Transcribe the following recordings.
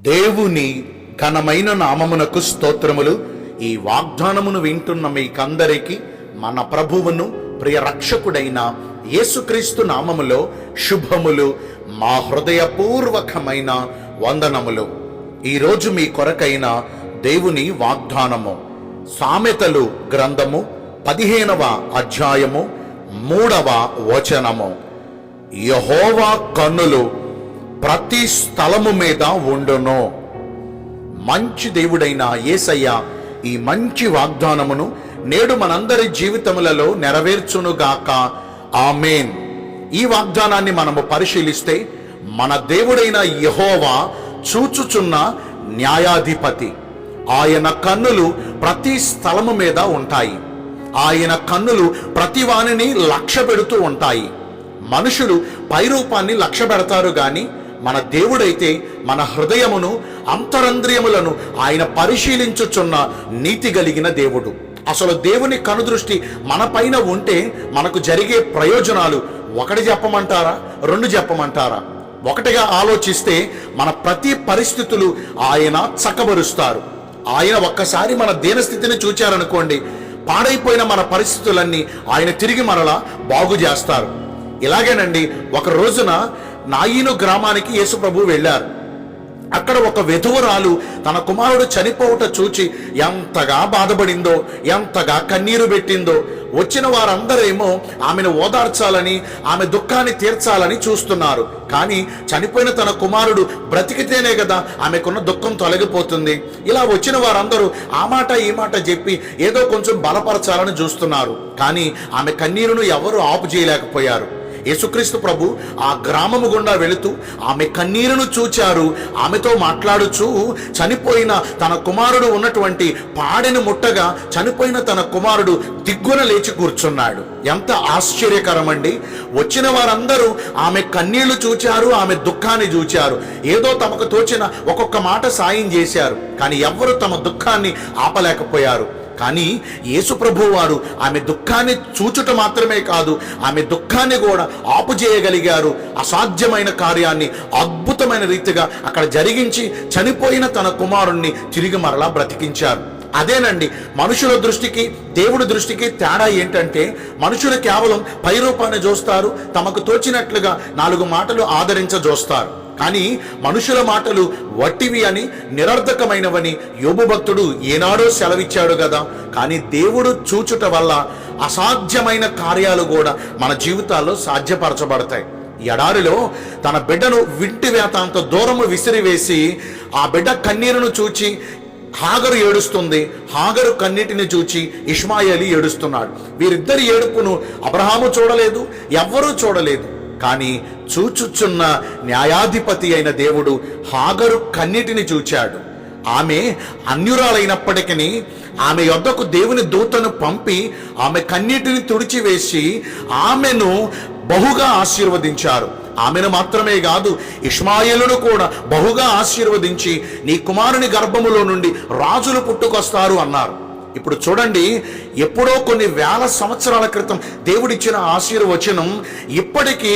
దేవుని ఘనమైన నామమునకు స్తోత్రములు. ఈ వాగ్దానమును వింటున్న మీకందరికీ మన ప్రభువును ప్రియ రక్షకుడైన యేసుక్రీస్తు నామములో శుభములు, మా హృదయపూర్వకమైన వందనములు. ఈరోజు మీ కొరకైన దేవుని వాగ్దానము సామెతలు గ్రంథము 15వ అధ్యాయము 3వ వచనము. యెహోవా కన్నులు ప్రతి స్థలము మీద ఉండును. మంచి దేవుడైన యేసయ్య ఈ మంచి వాగ్దానమును నేడు మనందరి జీవితములలో నెరవేర్చునుగాక. ఆమేన్. ఈ వాగ్దానాన్ని మనము పరిశీలిస్తే, మన దేవుడైన యెహోవా చూచుచున్న న్యాయాధిపతి. ఆయన కన్నులు ప్రతి స్థలము మీద ఉంటాయి. ఆయన కన్నులు ప్రతి వానిని లక్ష్య పెడుతూ ఉంటాయి. మనుషులు పైరూపాన్ని లక్ష్య పెడతారు గాని మన దేవుడైతే మన హృదయమును, అంతరంద్రియములను ఆయన పరిశీలించుచున్న నీతి కలిగిన దేవుడు. అసలు దేవుని కనుదృష్టి మన పైన ఉంటే మనకు జరిగే ప్రయోజనాలు ఒకటి చెప్పమంటారా, 2 చెప్పమంటారా? ఒకటిగా ఆలోచిస్తే, మన ప్రతి పరిస్థితులు ఆయన చక్కబరుస్తారు. ఆయన ఒక్కసారి మన దీనస్థితిని చూచారనుకోండి, పాడైపోయిన మన పరిస్థితులన్నీ ఆయన తిరిగి మనలా బాగు చేస్తారు. ఇలాగేనండి, ఒక రోజున నాయీను గ్రామానికి యేసు ప్రభు వెళ్ళారు. అక్కడ ఒక విధవరాలు తన కుమారుడు చనిపోవుట చూచి ఎంతగా బాధపడిందో, ఎంతగా కన్నీరు పెట్టిందో. వచ్చిన వారందరేమో ఆమెను ఓదార్చాలని, ఆమె దుఃఖాన్ని తీర్చాలని చూస్తున్నారు. కానీ చనిపోయిన తన కుమారుడు బ్రతికితేనే కదా ఆమెకున్న దుఃఖం తొలగిపోతుంది. ఇలా వచ్చిన వారందరూ ఆ మాట ఈ మాట చెప్పి ఏదో కొంచెం బలపరచాలని చూస్తున్నారు. కానీ ఆమె కన్నీరును ఎవరు ఆపు చేయలేకపోయారు. యేసుక్రీస్తు ప్రభు ఆ గ్రామము గుండా వెళుతూ ఆమె కన్నీరును చూచారు. ఆమెతో మాట్లాడుచూ చనిపోయిన తన కుమారుడు ఉన్నటువంటి పాడెను ముట్టగా చనిపోయిన తన కుమారుడు దిగ్గున లేచి కూర్చున్నాడు. ఎంత ఆశ్చర్యకరం అండి! వచ్చిన వారందరూ ఆమె కన్నీళ్లు చూచారు, ఆమె దుఃఖాన్ని చూచారు. ఏదో తమకు తోచిన ఒక్కొక్క మాట సాయం చేశారు. కానీ ఎవ్వరూ తమ దుఃఖాన్ని ఆపలేకపోయారు. కానీ యేసు ప్రభువు వారు ఆమె దుఃఖాన్ని చూచుట మాత్రమే కాదు, ఆమె దుఃఖాన్ని కూడా ఆపు చేయగలిగారు. అసాధ్యమైన కార్యాన్ని అద్భుతమైన రీతిగా అక్కడ జరిగించి చనిపోయిన తన కుమారుణ్ణి తిరిగి మరలా బ్రతికించారు. అదేనండి, మనుషుల దృష్టికి దేవుడి దృష్టికి తేడా ఏంటంటే, మనుషులు కేవలం పైరూపాన్ని చూస్తారు, తమకు తోచినట్లుగా 4 మాటలు ఆదరించజోస్తారు. కానీ మనుషుల మాటలు వట్టివి అని, నిరర్ధకమైనవని యోబు భక్తుడు ఏనాడో సెలవిచ్చాడు కదా. కానీ దేవుడు చూచుట వల్ల అసాధ్యమైన కార్యాలు కూడా మన జీవితాల్లో సాధ్యపరచబడతాయి. ఎడారిలో తన బిడ్డను వింటి వేతాంత దూరము విసిరివేసి ఆ బిడ్డ కన్నీరును చూచి హాగరు ఏడుస్తుంది. హాగరు కన్నీటిని చూచి ఇష్మాయేలు ఏడుస్తున్నాడు. వీరిద్దరి ఏడుపును అబ్రహాము చూడలేదు, ఎవ్వరూ చూడలేదు. కానీ చూచుచున్న న్యాయాధిపతి అయిన దేవుడు హాగరు కన్నీటిని చూచాడు. ఆమె అన్యురాలైనప్పటికీ ఆమె యొద్దకు దేవుని దూతను పంపి ఆమె కన్నీటిని తుడిచివేసి ఆమెను బహుగా ఆశీర్వదించారు. ఆమెను మాత్రమే కాదు, ఇష్మాయేలును కూడా బహుగా ఆశీర్వదించి నీ కుమారుని గర్భములో నుండి రాజులు పుట్టుకొస్తారు అన్నారు. ఇప్పుడు చూడండి, ఎప్పుడో కొన్ని వేల సంవత్సరాల క్రితం దేవుడిచ్చిన ఆశీర్వచనం ఇప్పటికీ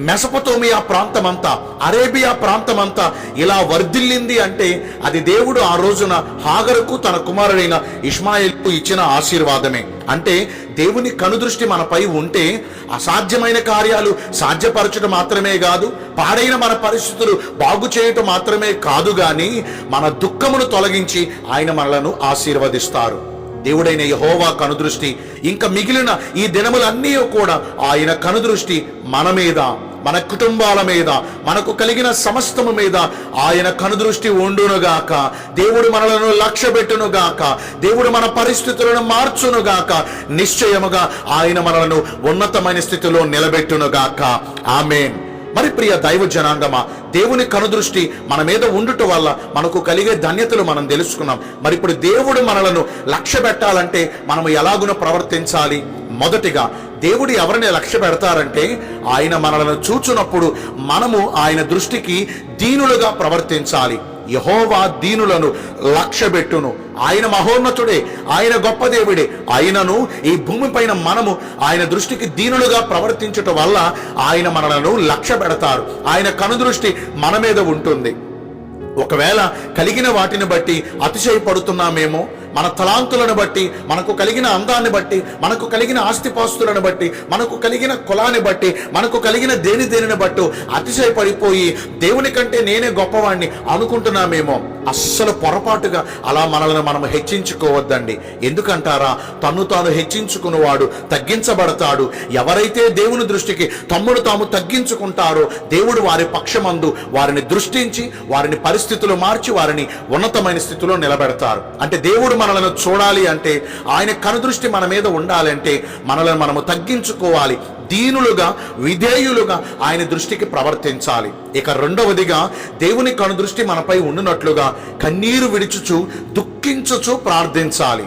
మెసొపొతేమియా ప్రాంతమంతా, అరేబియా ప్రాంతమంతా ఇలా వర్ధిల్లింది అంటే అది దేవుడు ఆ రోజున హాగరుకు తన కుమారుడైన ఇష్మాయేలుకు ఇచ్చిన ఆశీర్వాదమే. అంటే దేవుని కనుదృష్టి మనపై ఉంటే అసాధ్యమైన కార్యాలు సాధ్యపరచడం మాత్రమే కాదు, పాడైన మన పరిస్థితులు బాగు చేయటం మాత్రమే కాదు, గాని మన దుఃఖమును తొలగించి ఆయన మనలను ఆశీర్వదిస్తారు. దేవుడైన యెహోవా కనుదృష్టి ఇంకా మిగిలిన ఈ దినములన్నీ కూడా ఆయన కనుదృష్టి మన మీద, మన కుటుంబాల మీద, మనకు కలిగిన సమస్తము మీద ఆయన కనుదృష్టి ఉండునుగాక. దేవుడు మనలను లక్ష్యపెట్టునుగాక. దేవుడు మన పరిస్థితులను మార్చునుగాక. నిశ్చయముగా ఆయన మనలను ఉన్నతమైన స్థితిలో నిలబెట్టునుగాక. ఆమేన్. మరి ప్రియ దైవ జనాంగమా, దేవుని కనుదృష్టి మన మీద ఉండుట వల్ల మనకు కలిగే ధన్యతలు మనం తెలుసుకున్నాం. మరి ఇప్పుడు దేవుడు మనలను లక్ష్య పెట్టాలంటే మనము ఎలాగున ప్రవర్తించాలి? మొదటిగా దేవుడు ఎవరిని లక్ష్య పెడతారంటే, ఆయన మనలను చూచునప్పుడు మనము ఆయన దృష్టికి దీనులుగా ప్రవర్తించాలి. యెహోవా దీనులను లక్ష్యబెట్టును. ఆయన మహోన్నతుడే, ఆయన గొప్ప దేవుడే. ఆయనను ఈ భూమిపైన మనము ఆయన దృష్టికి దీనులుగా ప్రవర్తించటం వల్ల ఆయన మనలను లక్ష్య పెడతారు. ఆయన కనుదృష్టి మన మీద ఉంటుంది. ఒకవేళ కలిగిన వాటిని బట్టి అతిశయపడుతున్నామేమో, మన తలాంతులను బట్టి, మనకు కలిగిన అందాన్ని బట్టి, మనకు కలిగిన ఆస్తిపాస్తులను బట్టి, మనకు కలిగిన కులాన్ని బట్టి, మనకు కలిగిన దేనిని బట్టి అతిశయపడిపోయి దేవుని కంటే నేనే గొప్పవాణ్ణి అనుకుంటున్నామేమో. అస్సలు పొరపాటుగా అలా మనల్ని మనం హెచ్చించుకోవద్దండి. ఎందుకంటారా, తన్ను తాను హెచ్చించుకున్నవాడు తగ్గించబడతాడు. ఎవరైతే దేవుని దృష్టికి తమ్ముడు తాము తగ్గించుకుంటారో దేవుడు వారి పక్షమందు వారిని దృష్టించి, వారిని పరిస్థితులు మార్చి, వారిని ఉన్నతమైన స్థితిలో నిలబెడతారు. అంటే దేవుడు మనలను చూడాలి అంటే, ఆయన కనుదృష్టి మన మీద ఉండాలంటే మనలను మనము తగ్గించుకోవాలి, దీనులుగా విధేయులుగా ఆయన దృష్టికి ప్రవర్తించాలి. ఇక రెండవదిగా, దేవుని కనుదృష్టి మనపై ఉండునట్లుగా కన్నీరు విడుచుచు దుఃఖించుచు ప్రార్థించాలి.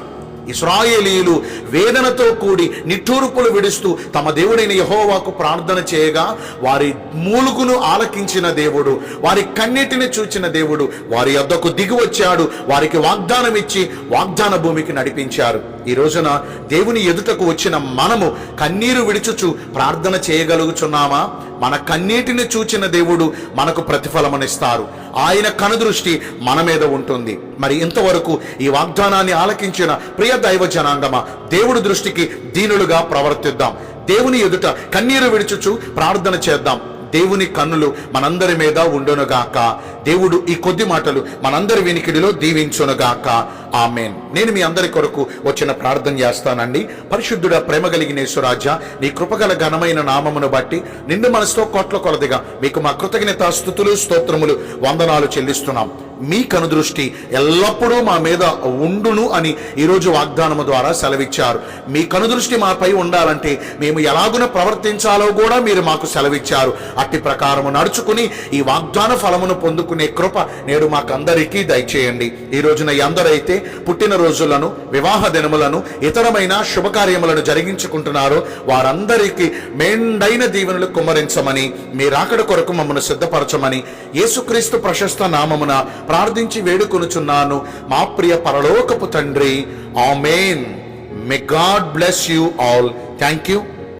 ఇశ్రాయేలీయులు వేదనతో కూడి నిట్టూర్పులు విడుస్తూ తమ దేవుడైన యెహోవాకు ప్రార్థన చేయగా, వారి మూలుగును ఆలకించిన దేవుడు, వారి కన్నీటిని చూచిన దేవుడు వారి యొద్దకు దిగి వచ్చాడు. వారికి వాగ్దానం ఇచ్చి వాగ్దాన భూమికి నడిపించారు. ఈ రోజున దేవుని ఎదుటకు వచ్చిన మనము కన్నీరు విడుచుచు ప్రార్థన చేయగలుగుచున్నామా? మన కన్నీటిని చూచిన దేవుడు మనకు ప్రతిఫలమనిస్తారు. ఆయన కనుదృష్టి మన మీద ఉంటుంది. మరి ఇంతవరకు ఈ వాగ్దానాన్ని ఆలకించిన ప్రియ దైవ జనాంగమా, దేవుడి దృష్టికి దీనులుగా ప్రవర్తిద్దాం. దేవుని ఎదుట కన్నీరు విడుచుచు ప్రార్థన చేద్దాం. దేవుని కన్నులు మనందరి మీద ఉండునుగాక. దేవుడు ఈ కొద్ది మాటలు మనందరి వినికిడిలో దీవించునుగాక. ఆమేన్. నేను మీ అందరి కొరకు వచ్చిన ప్రార్థన చేస్తానండి. పరిశుద్ధుడ, ప్రేమ కలిగిన యేసురాజా, నీ కృపగల ఘనమైన నామమును బట్టి నిండు మనసుతో కోట్ల కొలదిగా మీకు మా కృతజ్ఞత స్తుతులు స్తోత్రములు వందనాలు చెల్లిస్తున్నాం. మీ కనుదృష్టి ఎల్లప్పుడూ మా మీద ఉండును అని ఈరోజు వాగ్దానము ద్వారా సెలవిచ్చారు. మీ కనుదృష్టి మాపై ఉండాలంటే మేము ఎలాగున ప్రవర్తించాలో కూడా మీరు మాకు సెలవిచ్చారు. అట్టి ప్రకారము నడుచుకుని ఈ వాగ్దాన ఫలమును పొందుకునే కృప నేడు మాకందరికీ దయచేయండి. ఈ రోజున ఎందరైతే పుట్టినరోజులను, వివాహ దినములను, ఇతరమైన శుభకార్యములను జరిగించుకుంటున్నారో వారందరికీ మెండైన దీవెనలు కుమ్మరించమని, మీ రాకడ కొరకు మమ్మల్ని సిద్ధపరచమని యేసుక్రీస్తు ప్రశస్త నామమున ప్రార్థించి వేడుకొనుచున్నాను మా ప్రియ పరలోకపు తండ్రి. ఆమేన్. May God bless you all. Thank you.